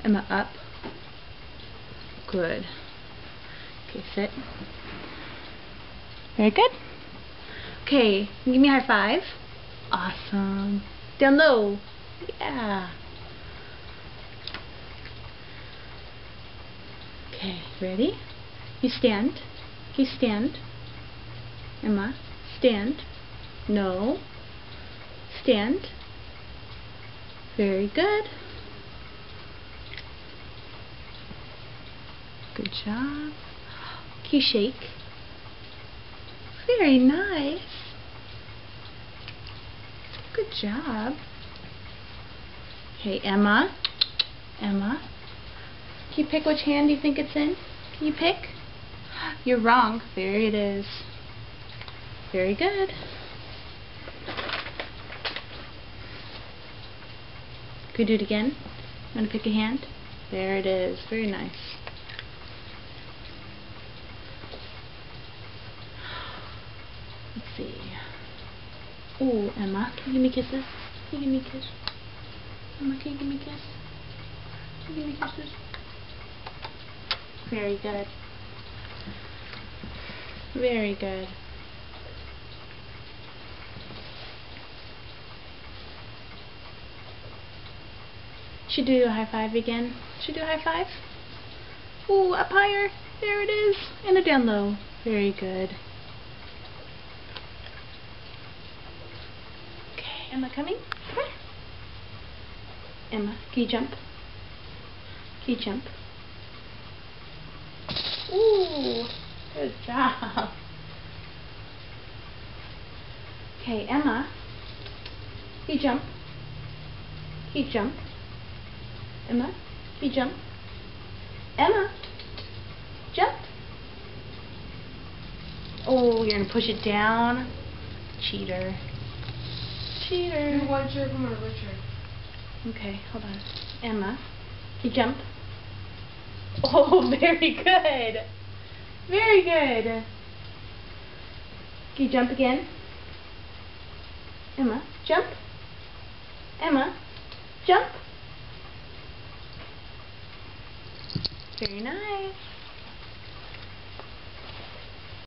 Emma, up. Good. Okay, sit. Very good. Okay, give me a high five. Awesome. Down low. Yeah. Okay, ready? You stand. You stand. Emma, stand. No. Stand. Very good. Good job. Can you shake? Very nice. Good job. Okay, Emma. Emma. Can you pick which hand you think it's in? Can you pick? You're wrong. There it is. Very good. Could we do it again? You want to pick a hand? There it is. Very nice. Let's see. Oh, Emma, can you give me kisses? Can you give me a kiss? Emma, can you give me a kiss? Can you give me kisses? Very good. Very good. Should do a high five again. Should do a high five. Ooh, up higher. There it is. And a down low. Very good. Okay, Emma coming? Come here. Emma, can you jump? Can you jump? Ooh, good job. Okay, Emma, can you jump? Can you jump? Emma, can you jump? Emma, jump. Oh, you're going to push it down. Cheater. Cheater. Do one shirt from another shirt. Okay, hold on. Emma, can you jump? Oh, very good. Very good. Can you jump again? Emma, jump. Emma, jump. Very nice.